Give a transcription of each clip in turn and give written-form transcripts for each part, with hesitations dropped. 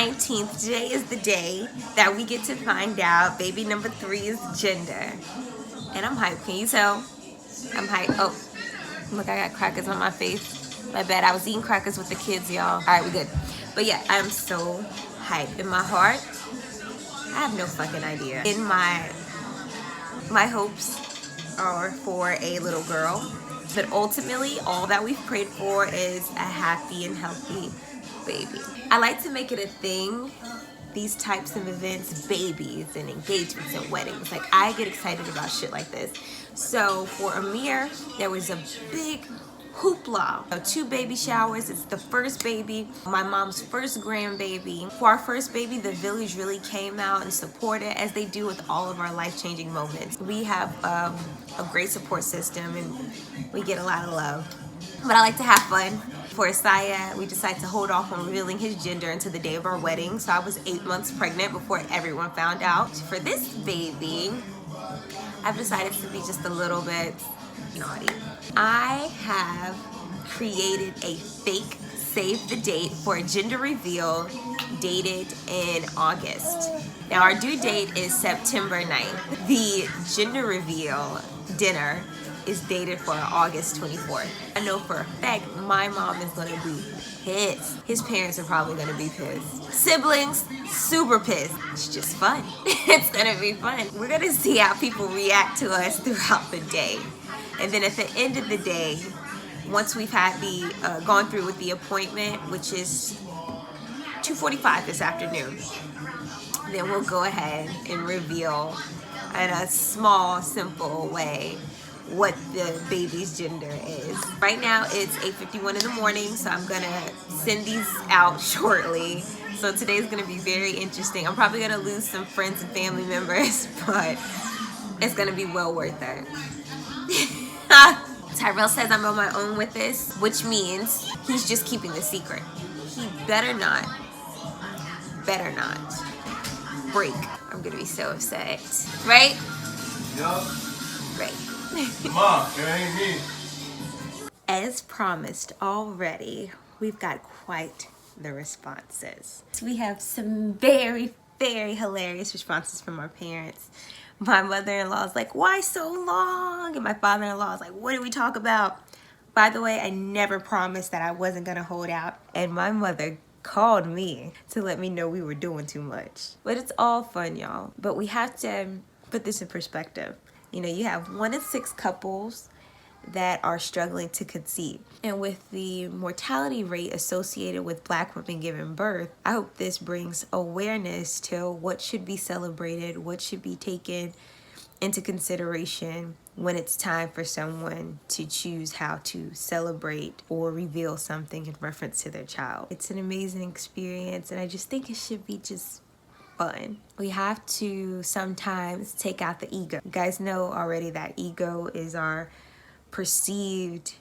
19th. Today is the day that we get to find out baby number 3's gender. And I'm hyped. Can you tell? I'm hyped. Oh, look, I got crackers on my face. My bad. I was eating crackers with the kids, y'all. All right, we good. But yeah, I'm so hyped. In my heart, I have no fucking idea. In my hopes are for a little girl. But ultimately, all that we've prayed for is a happy and healthy baby. I like to make it a thing, these types of events, babies and engagements and weddings. Like, I get excited about shit like this. So for Amir, there was a big hoopla. 2 baby showers. It's the first baby, my mom's first grandbaby. For our first baby, the village really came out and supported, as they do with all of our life-changing moments. We have a great support system and we get a lot of love. But I like to have fun. For Isaiah, we decided to hold off on revealing his gender until the day of our wedding. So I was 8 months pregnant before everyone found out. For this baby, I've decided to be just a little bit naughty. I have created a fake save the date for a gender reveal dated in August. Now our due date is September 9th. The gender reveal dinner is dated for August 24th. I know for a fact my mom is gonna be pissed. His parents are probably gonna be pissed. Siblings, super pissed. It's just fun. It's gonna be fun. We're gonna see how people react to us throughout the day. And then at the end of the day, once we've had gone through with the appointment, which is 2:45 this afternoon, then we'll go ahead and reveal in a small, simple way what the baby's gender is. Right now it's 8:51 in the morning, so I'm gonna send these out shortly. So today's gonna be very interesting. I'm probably gonna lose some friends and family members, but it's gonna be well worth it. Tyrell says I'm on my own with this, which means he's just keeping the secret. He better not break. I'm gonna be so upset, right? Yup. Right. Mom, it ain't me. As promised already, we've got quite the responses. We have some very, very hilarious responses from our parents. My mother-in-law is like, why so long? And my father-in-law is like, what did we talk about? By the way, I never promised that I wasn't gonna hold out. And my mother called me to let me know we were doing too much. But it's all fun, y'all. But we have to put this in perspective. You know, you have 1 in 6 couples that are struggling to conceive. And with the mortality rate associated with Black women giving birth, I hope this brings awareness to what should be celebrated, what should be taken into consideration when it's time for someone to choose how to celebrate or reveal something in reference to their child. It's an amazing experience, and I just think it should be just fun. We have to sometimes take out the ego. You guys know already that ego is our perceived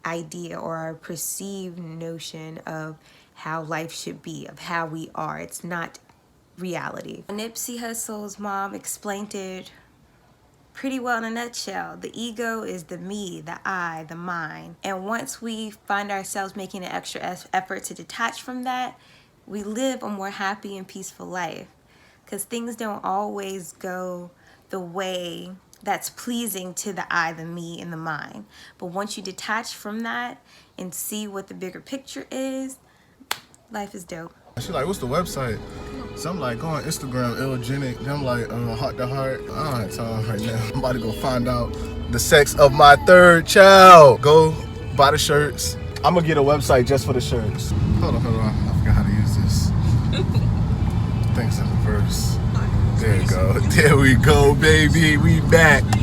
idea or our perceived notion of how life should be, of how we are. It's not reality. Nipsey Hussle's mom explained it pretty well in a nutshell. The ego is the me, the I, the mine. And once we find ourselves making an extra effort to detach from that, we live a more happy and peaceful life. Because things don't always go the way that's pleasing to the I, the me, and the mine. But once you detach from that and see what the bigger picture is, life is dope. She like, what's the website? So I'm like, go on Instagram, illogenic. Then I'm like, heart to heart. I don't have time right now. I'm about to go find out the sex of my 3rd child. Go buy the shirts. I'm gonna get a website just for the shirts. Hold on. I forgot how to use this. Thanks in reverse. There you go. There we go, baby. We back. Oh,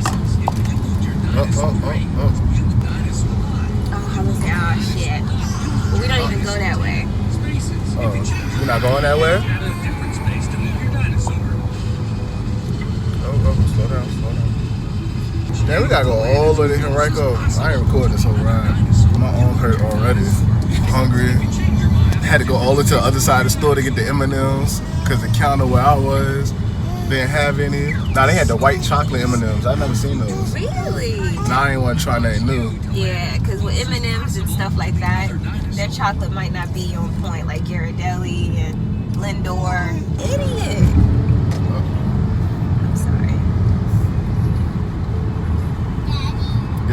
shit. But we don't even go that way. Oh, we're not going that way? Oh, slow down. Damn, we gotta go all the way to Henrico. I ain't recording this whole ride. My arm hurt already. Hungry. Had to go all the way to the other side of the store to get the M&Ms because the counter where I was Didn't have any. Nah, they had the white chocolate M&Ms. I never seen those. Really? Nah, I ain't want to try nothing new. Yeah, because with M&Ms and stuff like that, their chocolate might not be on point, like Ghirardelli and Lindor. Idiot. I'm sorry.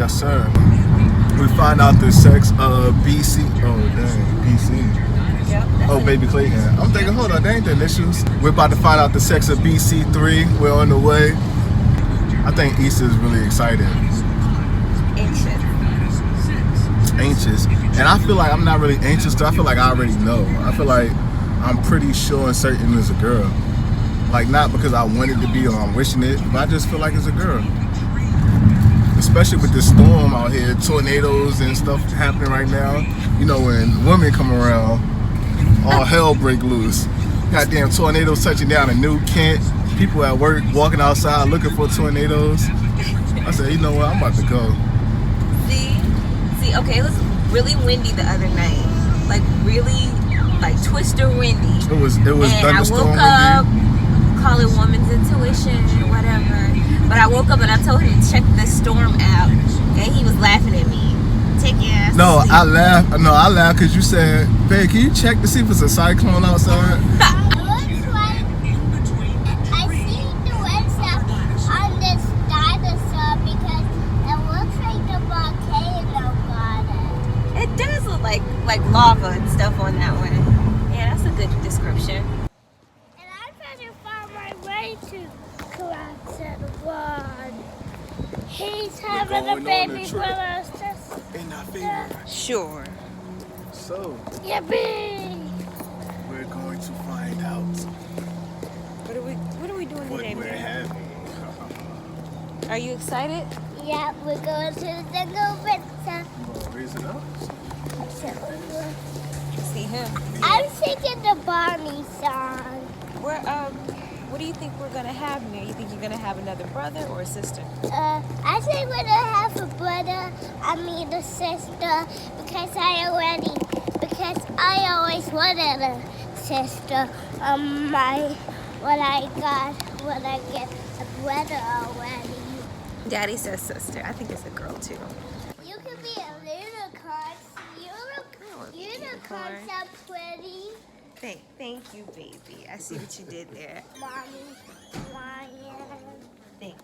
Yes, sir. We find out the sex of BC. Oh, dang. BC. Yep, Oh, baby Clayton. I'm thinking, hold on, they ain't the initials. We're about to find out the sex of BC3. We're on the way. I think Issa is really excited. Anxious. And I feel like I'm not really anxious because I feel like I already know. I feel like I'm pretty sure and certain it's a girl. Like, not because I want it to be or I'm wishing it, but I just feel like it's a girl. Especially with this storm out here, tornadoes and stuff happening right now. You know, when women come around, all hell break loose. Goddamn tornadoes touching down in New Kent. People at work walking outside looking for tornadoes. I said, you know what, I'm about to go. See, okay, it was really windy the other night. Like really, like twister windy. It was and thunderstorm windy. I woke up, call it woman's intuition, whatever. But I woke up and I told him to check the storm app, and he was laughing at me. Take your ass. No, I laughed because you said, babe, can you check to see if it's a cyclone outside? It does look like lava and stuff on that one. Yeah, that's a good description. And I'm trying to find my way to Classic One. He's having a baby with us. In our favor. Sure. So, Yippee! we're going to find out What are we doing what today, we're man? having. Are you excited? Yeah, we're going to the jungle with You gonna raise it up? See him. I'm singing the Barney song. What do you think we're gonna have now? You think you're gonna have another brother or a sister? I think we're gonna have a brother, a sister, because I always wanted a sister. When I get a brother already. Daddy says sister. I think it's a girl too. You could be a unicorn. Unicorns are pretty. Thank you, baby. I see what you did there. Mommy, lion. Thanks.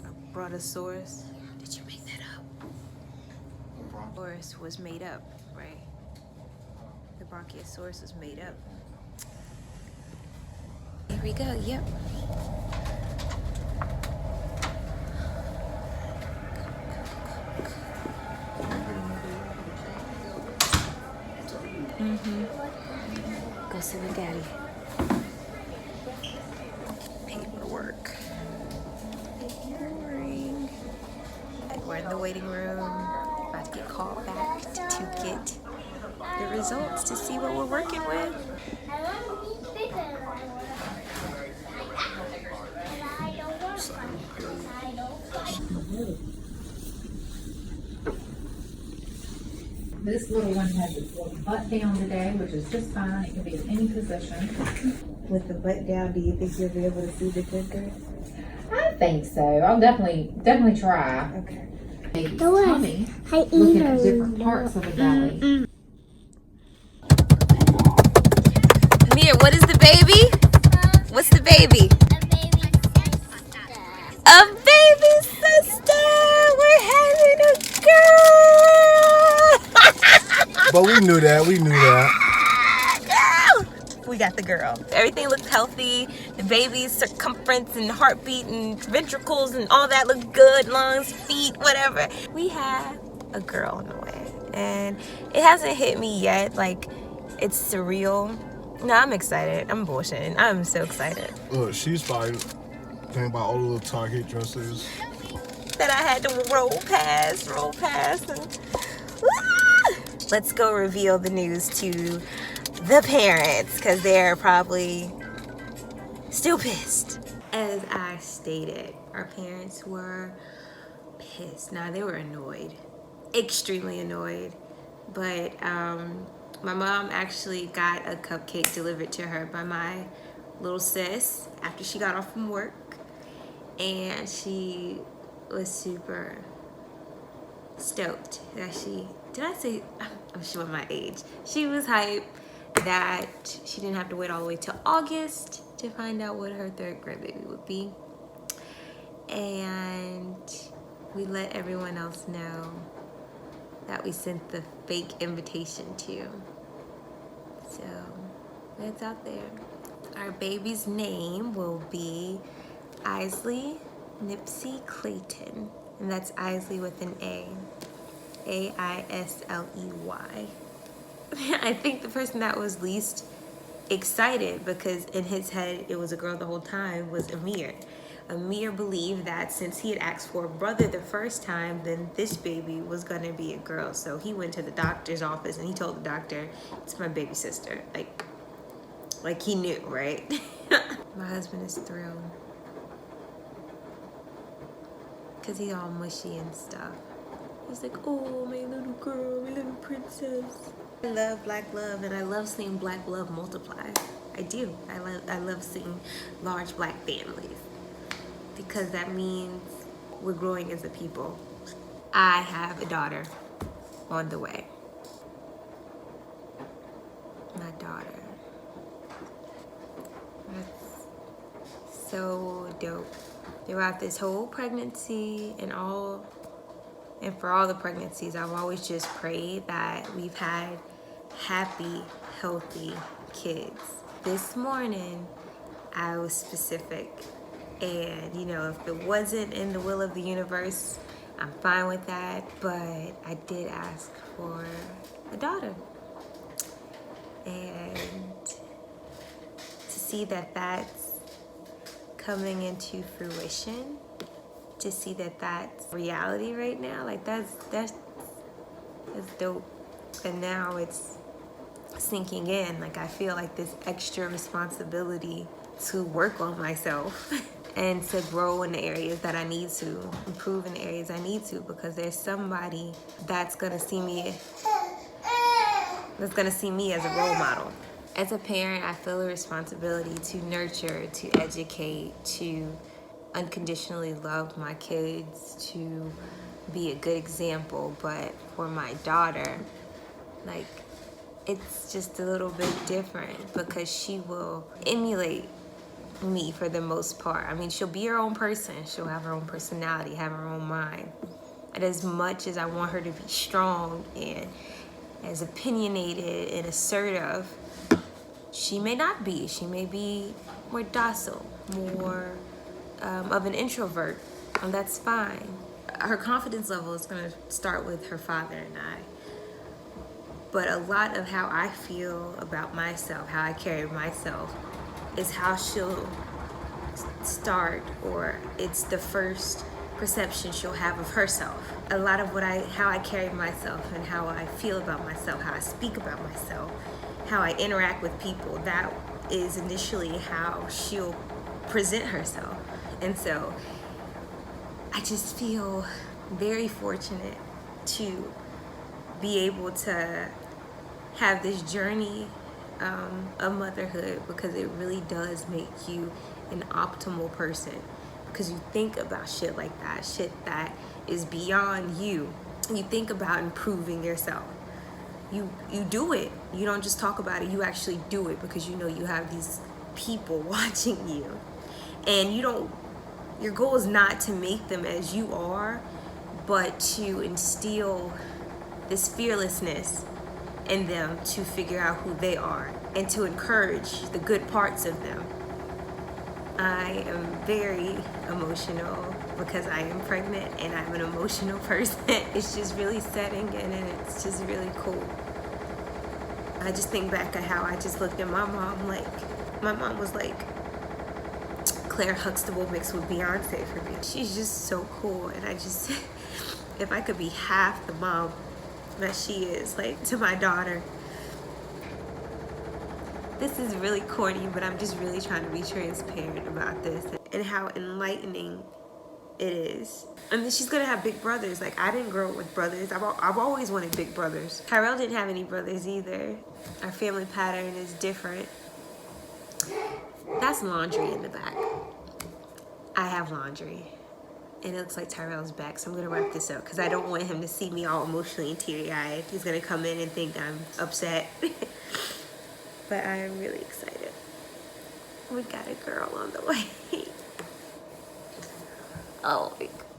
A brontosaurus. Did you make that up? Brontosaurus was made up, right? The Bronchiosaurus was made up. Here we go. Yep. Go sit with Daddy. Paperwork. Boring. We're in the waiting room. About to get called back to get the results to see what we're working with. I want to be bigger than I want. And I don't want This little one has its little butt down today, which is just fine. It can be in any position. With the butt down, do you think you'll be able to see the gender? I think so. I'll definitely try. Okay. Baby's The what? tummy, I looking at different parts of the belly. Mia, what is the baby? What's the baby? a baby sister. A baby sister! We're having a girl! But we knew that. Girl! We got the girl. Everything looked healthy. The baby's circumference and heartbeat and ventricles and all that looked good. Lungs, feet, whatever. We have a girl on the way. And it hasn't hit me yet. Like, it's surreal. No, I'm excited. I'm bullshitting. I'm so excited. Look, she's probably thinking about all the little Target dresses. That I had to roll past and let's go reveal the news to the parents because they're probably still pissed. As I stated, our parents were pissed. Now they were annoyed, extremely annoyed But my mom actually got a cupcake delivered to her by my little sis after she got off from work. And she was super stoked that I'm showing my age. She was hyped that she didn't have to wait all the way till August to find out what her 3rd grandbaby would be. And we let everyone else know that we sent the fake invitation to. So it's out there. Our baby's name will be Isley Nipsey Clayton, and that's Isley with an A. Aisley. I think the person that was least excited, because in his head it was a girl the whole time, was Amir. Amir believed that since he had asked for a brother the first time, then this baby was gonna be a girl. So he went to the doctor's office and he told the doctor, "It's my baby sister." Like he knew, right? My husband is thrilled because he's all mushy and stuff. He's like, "Oh, my little girl, my little princess." I love black love, and I love seeing black love multiply. I do. I love seeing large black families, because that means we're growing as a people. I have a daughter on the way. My daughter. That's so dope. Throughout this whole pregnancy and for all the pregnancies, I've always just prayed that we've had happy, healthy kids. This morning, I was specific. And, if it wasn't in the will of the universe, I'm fine with that. But I did ask for a daughter. And to see that that's coming into fruition, to see that that's reality right now, like that's dope. And now it's sinking in. Like, I feel like this extra responsibility to work on myself and to grow in the areas that I need to, improve in the areas I need to, because there's somebody that's gonna see me as a role model. As a parent, I feel a responsibility to nurture, to educate, to unconditionally love my kids, to be a good example. But for my daughter, like, it's just a little bit different, because she will emulate me for the most part. I mean, she'll be her own person. She'll have her own personality, have her own mind. And as much as I want her to be strong and as opinionated and assertive, she may not be. She may be more docile, more of an introvert, and that's fine. Her confidence level is going to start with her father and I. But a lot of how I feel about myself, how I carry myself, is how she'll start, or it's the first perception she'll have of herself. A lot of how I carry myself and how I feel about myself, how I speak about myself, how I interact with people, that is initially how she'll present herself. And so I just feel very fortunate to be able to have this journey of motherhood, because it really does make you an optimal person, because you think about shit like that, shit that is beyond you. You think about improving yourself. You do it. You don't just talk about it, you actually do it, because you know you have these people watching you. And your goal is not to make them as you are, but to instill this fearlessness in them to figure out who they are and to encourage the good parts of them. I am very emotional because I am pregnant and I'm an emotional person. It's just really setting in, and it's just really cool. I just think back at how I just looked at my mom, like, my mom was like Claire Huxtable mixed with Beyonce for me. She's just so cool, and I just, if I could be half the mom that she is, like, to my daughter. This is really corny, but I'm just really trying to be transparent about this and how enlightening It is. And then she's gonna have big brothers. Like, I didn't grow up with brothers. I've always wanted big brothers. Tyrell didn't have any brothers either. Our family pattern is different. That's laundry in the back. I have laundry. And it looks like Tyrell's back, so I'm gonna wrap this up because I don't want him to see me all emotionally and teary-eyed. He's gonna come in and think I'm upset. But I am really excited. We got a girl on the way. Oh my God.